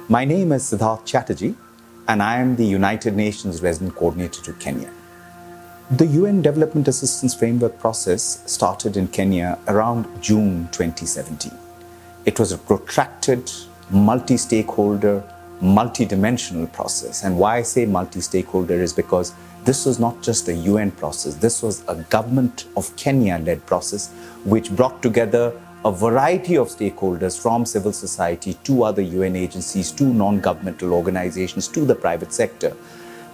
My name is Siddharth Chatterjee, and I am the United Nations Resident Coordinator to Kenya. The UN Development Assistance Framework process started in Kenya around June 2017. It was a protracted, multi-stakeholder, multi-dimensional process. And why I say multi-stakeholder is because this was not just a UN process. This was a government of Kenya-led process which brought together a variety of stakeholders from civil society to other UN agencies, to non-governmental organizations, to the private sector,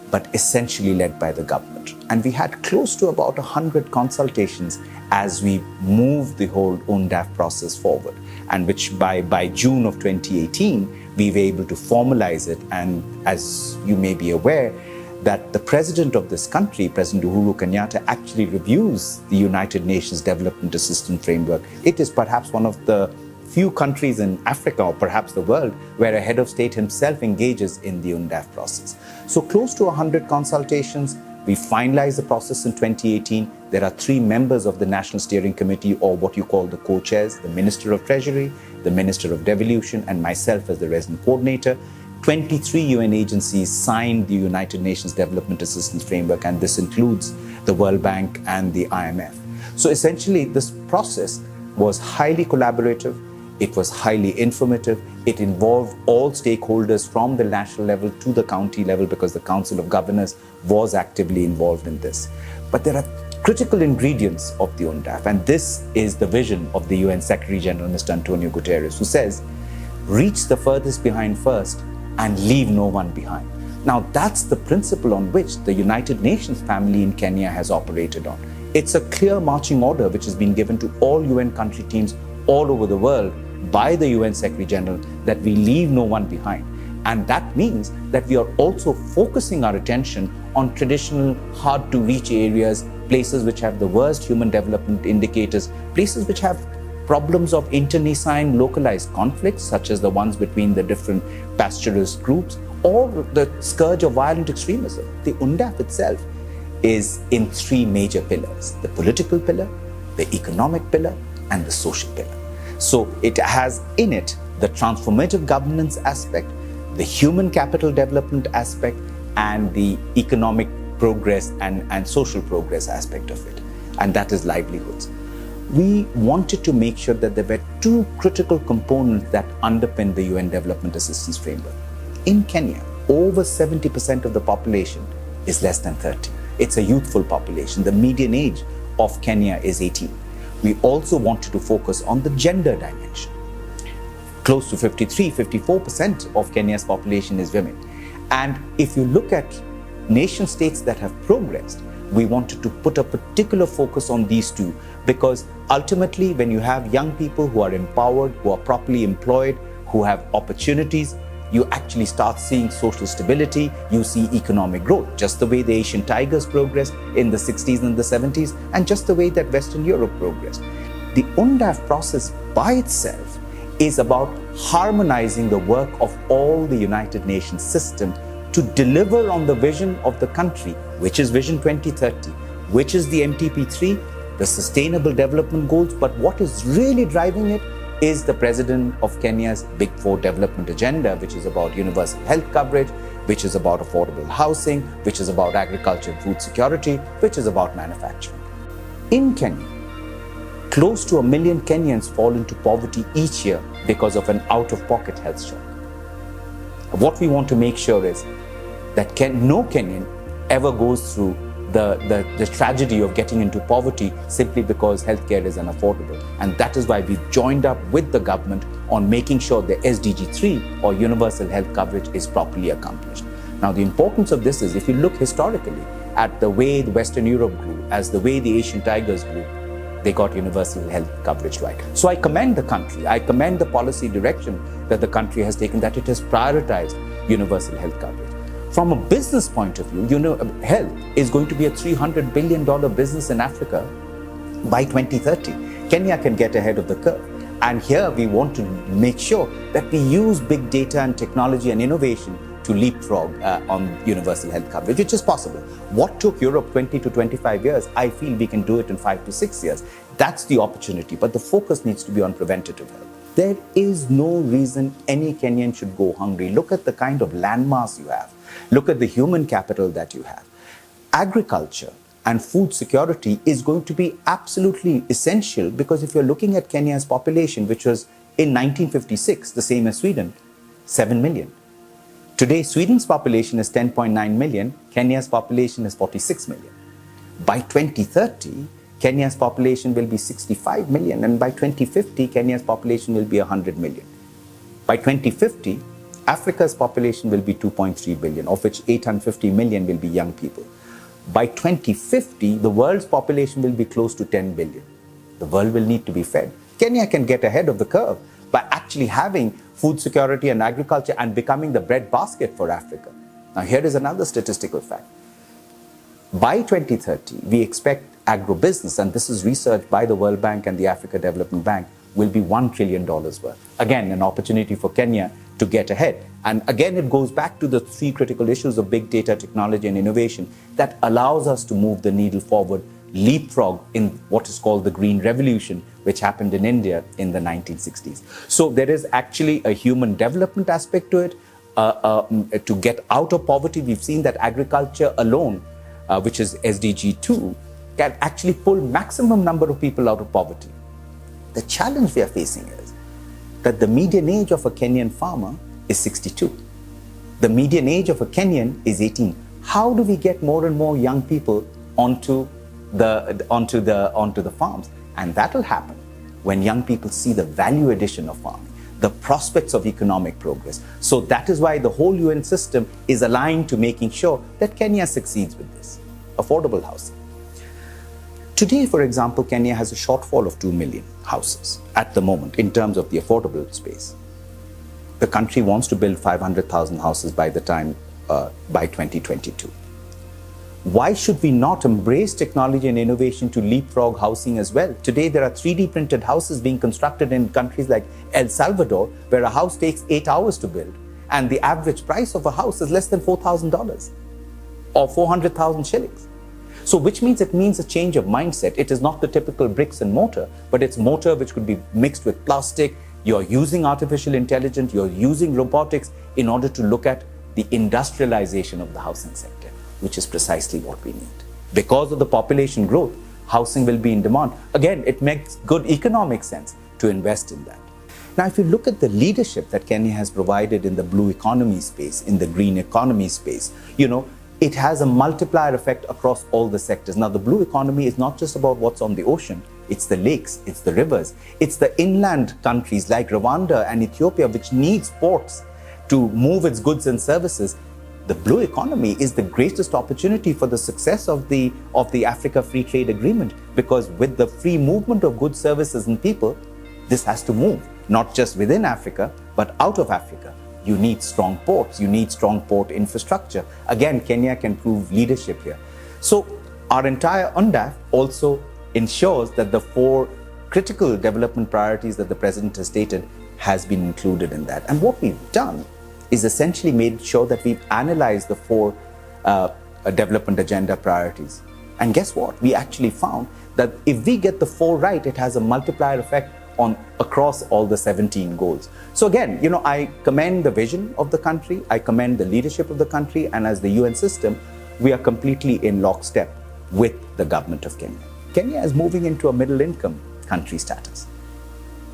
but essentially led by the government. And we had close to about 100 consultations as we moved the whole UNDAF process forward, and which by June of 2018, we were able to formalize it. And as you may be aware, that the president of this country, President Uhuru Kenyatta, actually reviews the United Nations Development Assistance Framework. It is perhaps one of the few countries in Africa, or perhaps the world, where a head of state himself engages in the UNDAF process. So close to 100 consultations. We finalized the process in 2018. There are 3 members of the National Steering Committee, or what you call the co-chairs, the Minister of Treasury, the Minister of Devolution, and myself as the resident coordinator. 23 UN agencies signed the United Nations Development Assistance Framework, and this includes the World Bank and the IMF. So essentially, this process was highly collaborative. It was highly informative. It involved all stakeholders from the national level to the county level, because the Council of Governors was actively involved in this. But there are critical ingredients of the UNDAF, and this is the vision of the UN Secretary General, Mr. Antonio Guterres, who says, reach the furthest behind first and leave no one behind. Now, that's the principle on which the United Nations family in Kenya has operated on. It's a clear marching order which has been given to all UN country teams all over the world by the UN Secretary General, that we leave no one behind. And that means that we are also focusing our attention on traditional, hard-to-reach areas, places which have the worst human development indicators, places which have problems of internecine localized conflicts, such as the ones between the different pastoralist groups, or the scourge of violent extremism. The UNDAF itself is in 3 major pillars: the political pillar, the economic pillar, and the social pillar. So it has in it the transformative governance aspect, the human capital development aspect, and the economic progress and social progress aspect of it, and that is livelihoods. We wanted to make sure that there were 2 critical components that underpin the UN Development Assistance Framework. In Kenya, over 70% of the population is less than 30. It's a youthful population. The median age of Kenya is 18. We also wanted to focus on the gender dimension. Close to 54% of Kenya's population is women. And if you look at nation states that have progressed, we wanted to put a particular focus on these 2, because ultimately, when you have young people who are empowered, who are properly employed, who have opportunities, you actually start seeing social stability, you see economic growth, just the way the Asian tigers progressed in the 60s and the 70s, and just the way that Western Europe progressed. The UNDAF process by itself is about harmonizing the work of all the United Nations system to deliver on the vision of the country, which is Vision 2030, which is the MTP3, the Sustainable Development Goals. But what is really driving it is the President of Kenya's Big 4 development agenda, which is about universal health coverage, which is about affordable housing, which is about agriculture and food security, which is about manufacturing. In Kenya, close to 1 million Kenyans fall into poverty each year because of an out-of-pocket health shock. What we want to make sure is that no Kenyan ever goes through the tragedy of getting into poverty simply because healthcare is unaffordable. And that is why we joined up with the government on making sure the SDG 3, or universal health coverage, is properly accomplished. Now, the importance of this is, if you look historically at the way the Western Europe grew, as the way the Asian tigers grew, they got universal health coverage right. So I commend the country. I commend the policy direction that the country has taken, that it has prioritized universal health coverage. From a business point of view, health is going to be a $300 billion business in Africa by 2030. Kenya can get ahead of the curve. And here we want to make sure that we use big data and technology and innovation to leapfrog on universal health coverage, which is possible. What took Europe 20 to 25 years, I feel we can do it in 5 to 6 years. That's the opportunity, but the focus needs to be on preventative health. There is no reason any Kenyan should go hungry. Look at the kind of landmass you have. Look at the human capital that you have. Agriculture and food security is going to be absolutely essential, because if you're looking at Kenya's population, which was in 1956 the same as Sweden, 7 million. Today, Sweden's population is 10.9 million, Kenya's population is 46 million. By 2030, Kenya's population will be 65 million, and by 2050, Kenya's population will be 100 million. By 2050, Africa's population will be 2.3 billion, of which 850 million will be young people. By 2050, the world's population will be close to 10 billion. The world will need to be fed. Kenya can get ahead of the curve by actually having food security and agriculture and becoming the breadbasket for Africa. Now, here is another statistical fact. By 2030, we expect agribusiness, and this is research by the World Bank and the Africa Development Bank, will be $1 trillion worth. Again, an opportunity for Kenya to get ahead. And again, it goes back to the three critical issues of big data, technology, and innovation that allows us to move the needle forward, leapfrog in what is called the Green Revolution, which happened in India in the 1960s. So there is actually a human development aspect to it. To get out of poverty, we've seen that agriculture alone, which is SDG 2, can actually pull maximum number of people out of poverty. The challenge we are facing is that the median age of a Kenyan farmer is 62. The median age of a Kenyan is 18. How do we get more and more young people onto the farms? And that will happen when young people see the value addition of farming, the prospects of economic progress. So that is why the whole UN system is aligned to making sure that Kenya succeeds with this. Affordable housing. Today, for example, Kenya has a shortfall of 2 million houses at the moment in terms of the affordable space. The country wants to build 500,000 houses by 2022. Why should we not embrace technology and innovation to leapfrog housing as well? Today, there are 3D printed houses being constructed in countries like El Salvador, where a house takes 8 hours to build, and the average price of a house is less than $4,000 or 400,000 shillings. So which means it means a change of mindset. It is not the typical bricks and mortar, but it's mortar which could be mixed with plastic. You're using artificial intelligence, you're using robotics in order to look at the industrialization of the housing sector, which is precisely what we need. Because of the population growth, housing will be in demand. Again, it makes good economic sense to invest in that. Now, if you look at the leadership that Kenya has provided in the blue economy space, in the green economy space, it has a multiplier effect across all the sectors. Now, the blue economy is not just about what's on the ocean. It's the lakes, it's the rivers, it's the inland countries like Rwanda and Ethiopia, which needs ports to move its goods and services. The blue economy is the greatest opportunity for the success of the Africa Free Trade Agreement, because with the free movement of goods, services, and people, this has to move, not just within Africa, but out of Africa. You need strong ports, you need strong port infrastructure. Again, Kenya can prove leadership here. So our entire UNDAF also ensures that the 4 critical development priorities that the President has stated has been included in that. And what we've done is essentially made sure that we've analyzed the 4 development agenda priorities. And guess what? We actually found that if we get the 4 right, it has a multiplier effect across all the 17 goals. So again, I commend the vision of the country, I commend the leadership of the country, and as the UN system, we are completely in lockstep with the government of Kenya. Kenya is moving into a middle income country status.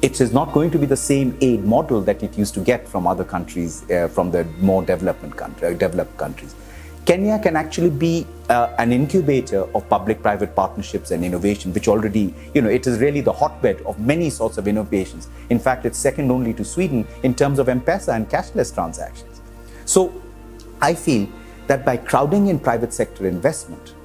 It is not going to be the same aid model that it used to get from other countries, from the more developed countries. Kenya can actually be an incubator of public-private partnerships and innovation, which already, it is really the hotbed of many sorts of innovations. In fact, it's second only to Sweden in terms of M-Pesa and cashless transactions. So I feel that by crowding in private sector investment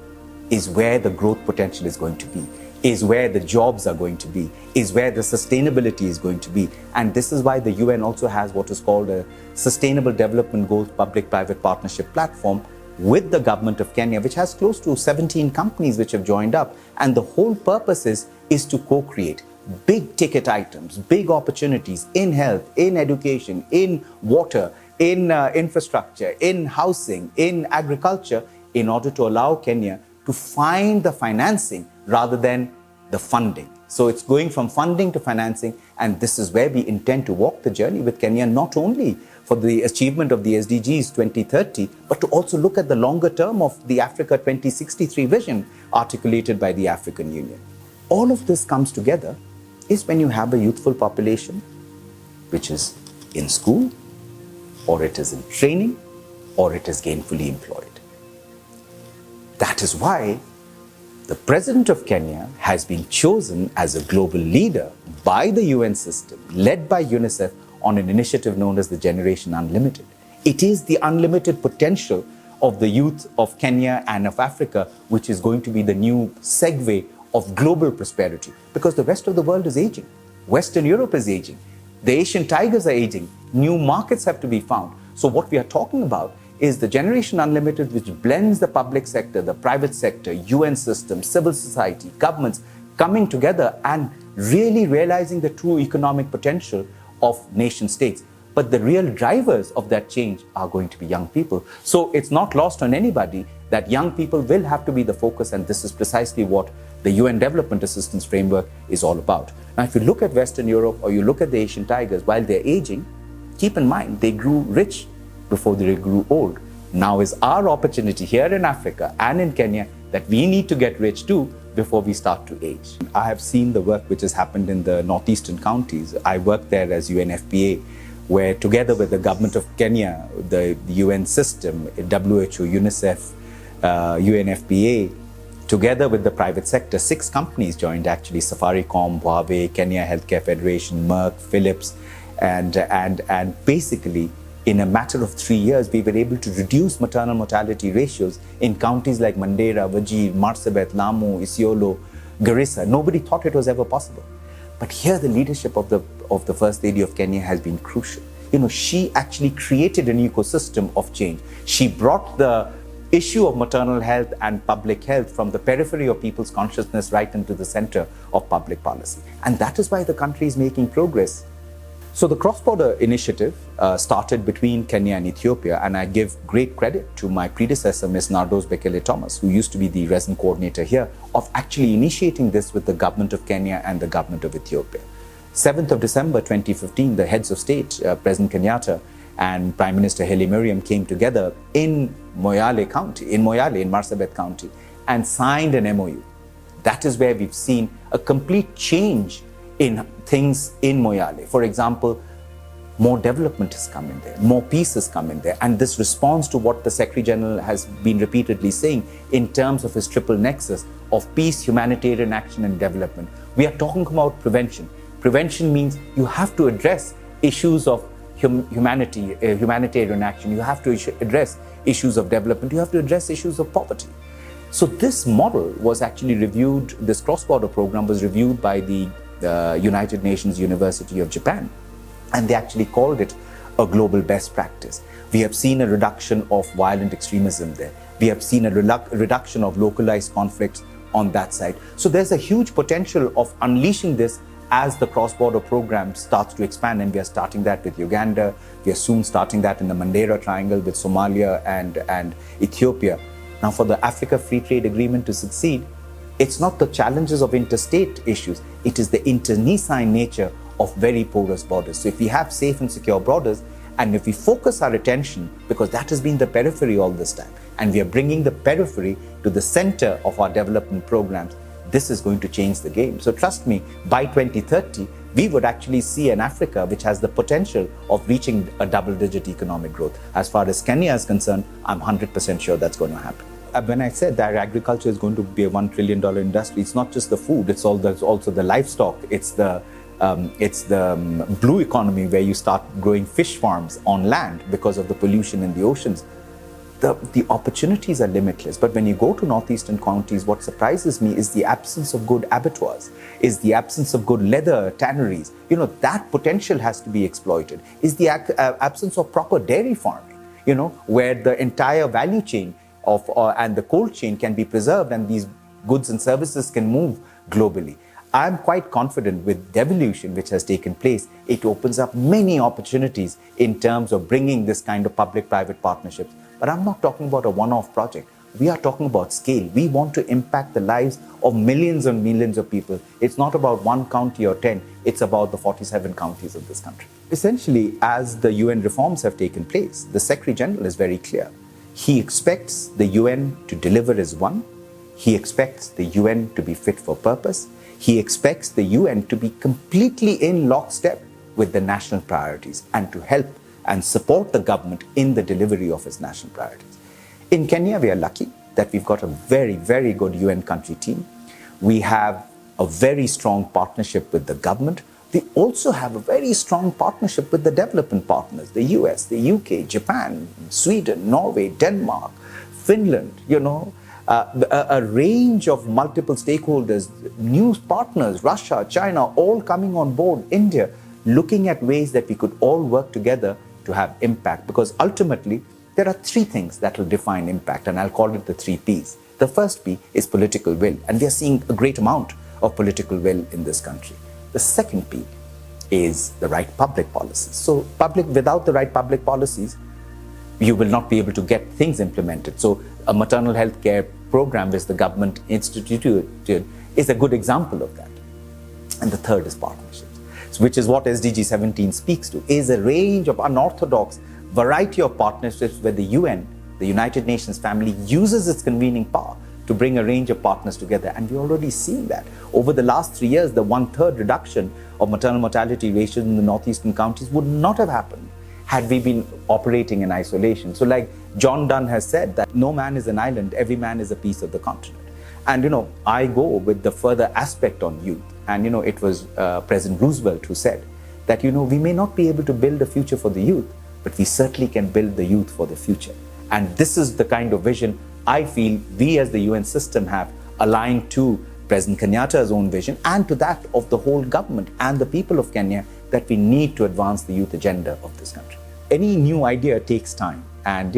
is where the growth potential is going to be, is where the jobs are going to be, is where the sustainability is going to be. And this is why the UN also has what is called a Sustainable Development Goals Public-Private Partnership Platform with the government of Kenya, which has close to 17 companies which have joined up. And the whole purpose is to co-create big ticket items, big opportunities in health, in education, in water, in infrastructure, in housing, in agriculture, in order to allow Kenya to find the financing rather than the funding. So it's going from funding to financing, and this is where we intend to walk the journey with Kenya, not only for the achievement of the SDGs 2030, but to also look at the longer term of the Africa 2063 vision articulated by the African Union. All of this comes together is when you have a youthful population which is in school, or it is in training, or it is gainfully employed. That is why the President of Kenya has been chosen as a global leader by the UN system, led by UNICEF, on an initiative known as the Generation Unlimited. It is the unlimited potential of the youth of Kenya and of Africa, which is going to be the new segue of global prosperity, because the rest of the world is aging. Western Europe is aging. The Asian tigers are aging. New markets have to be found. So what we are talking about is the Generation Unlimited, which blends the public sector, the private sector, UN system, civil society, governments coming together and really realizing the true economic potential of nation states. But the real drivers of that change are going to be young people. So it's not lost on anybody that young people will have to be the focus, and this is precisely what the UN Development Assistance Framework is all about. Now, if you look at Western Europe or you look at the Asian tigers, while they're aging, keep in mind they grew rich before they grew old. Now is our opportunity here in Africa and in Kenya that we need to get rich too before we start to age. I have seen the work which has happened in the northeastern counties. I worked there as UNFPA, where together with the government of Kenya, the UN system, WHO, UNICEF, UNFPA, together with the private sector, 6 companies joined actually: Safaricom, Huawei, Kenya Healthcare Federation, Merck, Philips, and basically in a matter of 3 years, we were able to reduce maternal mortality ratios in counties like Mandera, Wajir, Marsabit, Lamu, Isiolo, Garissa. Nobody thought it was ever possible. But here the leadership of the First Lady of Kenya has been crucial. She actually created an ecosystem of change. She brought the issue of maternal health and public health from the periphery of people's consciousness right into the center of public policy. And that is why the country is making progress. So the cross-border initiative started between Kenya and Ethiopia, and I give great credit to my predecessor, Ms. Nardos Bekele Thomas, who used to be the resident coordinator here, of actually initiating this with the government of Kenya and the government of Ethiopia. 7th of December 2015, the heads of state, President Kenyatta and Prime Minister Haile Mariam, came together in Moyale County, in Marsabit County, and signed an MOU. That is where we've seen a complete change in things in Moyale. For example, more development has come in there, more peace has come in there, and this responds to what the Secretary General has been repeatedly saying in terms of his triple nexus of peace, humanitarian action, and development. We are talking about prevention. Prevention means you have to address issues of humanitarian action, you have to address issues of development, you have to address issues of poverty. So this model was actually reviewed, this cross-border program was reviewed by the United Nations University of Japan, and they actually called it a global best practice. We have seen a reduction of violent extremism there. We have seen a reduction of localized conflicts on that side. So there's a huge potential of unleashing this as the cross-border program starts to expand, and we are starting that with Uganda. We are soon starting that in the Mandera Triangle with Somalia and Ethiopia. Now, for the Africa Free Trade Agreement to succeed, it's not the challenges of interstate issues, it is the internecine nature of very porous borders. So if we have safe and secure borders, and if we focus our attention, because that has been the periphery all this time, and we are bringing the periphery to the center of our development programs, this is going to change the game. So trust me, by 2030, we would actually see an Africa which has the potential of reaching a double-digit economic growth. As far as Kenya is concerned, I'm 100% sure that's going to happen. When I said that agriculture is going to be a $1 trillion industry, it's not just the food, it's also the livestock, it's the blue economy where you start growing fish farms on land because of the pollution in the oceans. The opportunities are limitless, but when you go to northeastern counties, what surprises me is the absence of good abattoirs, is the absence of good leather tanneries. That potential has to be exploited, is the absence of proper dairy farming, where the entire value chain and the cold chain can be preserved and these goods and services can move globally. I'm quite confident with devolution which has taken place, it opens up many opportunities in terms of bringing this kind of public-private partnerships. But I'm not talking about a one-off project. we are talking about scale. We want to impact the lives of millions and millions of people. It's not about one county or 10, it's about the 47 counties of this country. Essentially, as the UN reforms have taken place, the Secretary General is very clear. He expects the UN to deliver as one. He expects the UN to be fit for purpose. He expects the UN to be completely in lockstep with the national priorities and to help and support the government in the delivery of its national priorities. In Kenya, we are lucky that we've got a very, very good UN country team. We have a very strong partnership with the government. We also have a very strong partnership with the development partners, the US, the UK, Japan, Sweden, Norway, Denmark, Finland, a range of multiple stakeholders, new partners, Russia, China, all coming on board, India, looking at ways that we could all work together to have impact. Because ultimately, there are three things that will define impact, and I'll call it the three Ps. The first P is political will, and we are seeing a great amount of political will in this country. The second P is the right public policies. So without the right public policies, you will not be able to get things implemented. So a maternal health care program which the government instituted is a good example of that. And the third is partnerships, which is what SDG 17 speaks to, is a range of unorthodox variety of partnerships where the UN, the United Nations family, uses its convening power to bring a range of partners together. And we're already seeing that. Over the last 3 years, the 1/3 reduction of maternal mortality ratios in the northeastern counties would not have happened had we been operating in isolation. So like John Donne has said, that no man is an island, every man is a piece of the continent. And I go with the further aspect on youth. And it was President Roosevelt who said that we may not be able to build a future for the youth, but we certainly can build the youth for the future. And this is the kind of vision I feel we as the UN system have aligned to President Kenyatta's own vision and to that of the whole government and the people of Kenya, that we need to advance the youth agenda of this country. Any new idea takes time, and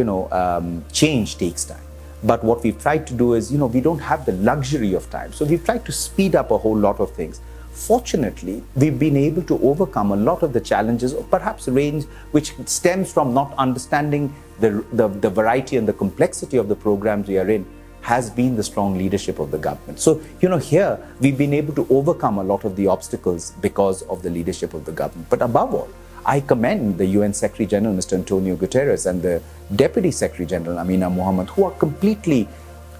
change takes time. But what we've tried to do is, we don't have the luxury of time. So we've tried to speed up a whole lot of things. Fortunately, we've been able to overcome a lot of the challenges, or perhaps range which stems from not understanding the variety and the complexity of the programs we are in, has been the strong leadership of the government. So, here we've been able to overcome a lot of the obstacles because of the leadership of the government. But above all, I commend the UN Secretary General, Mr. Antonio Guterres, and the Deputy Secretary General, Amina Mohammed, who are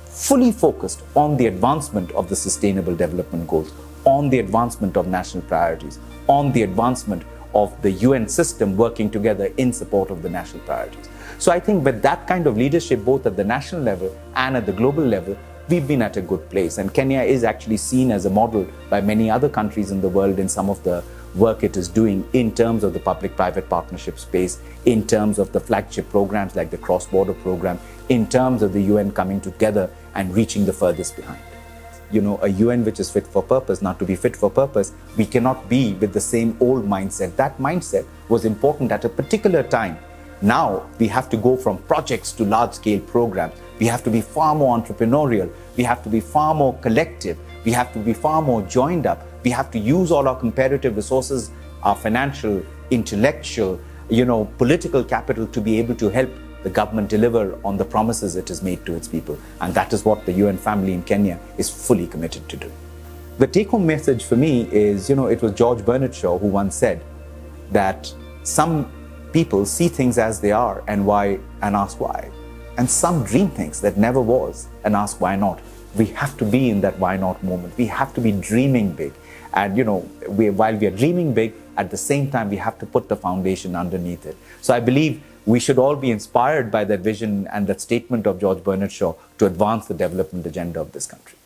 fully focused on the advancement of the Sustainable Development Goals, on the advancement of national priorities, on the advancement of the UN system working together in support of the national priorities. So I think with that kind of leadership, both at the national level and at the global level, we've been at a good place. And Kenya is actually seen as a model by many other countries in the world in some of the work it is doing in terms of the public-private partnership space, in terms of the flagship programs like the cross-border program, in terms of the UN coming together and reaching the furthest behind. A UN which is fit for purpose. Now, to be fit for purpose, we cannot be with the same old mindset. That mindset was important at a particular time. Now, we have to go from projects to large-scale programs. We have to be far more entrepreneurial. We have to be far more collective. We have to be far more joined up. We have to use all our comparative resources, our financial, intellectual, political capital to be able to help the government deliver on the promises it has made to its people. And that is what the UN family in Kenya is fully committed to do. The take-home message for me is, it was George Bernard Shaw who once said that some people see things as they are and ask why. And some dream things that never was and ask why not. We have to be in that why not moment. We have to be dreaming big. And while we are dreaming big, at the same time, we have to put the foundation underneath it. So I believe we should all be inspired by that vision and that statement of George Bernard Shaw to advance the development agenda of this country.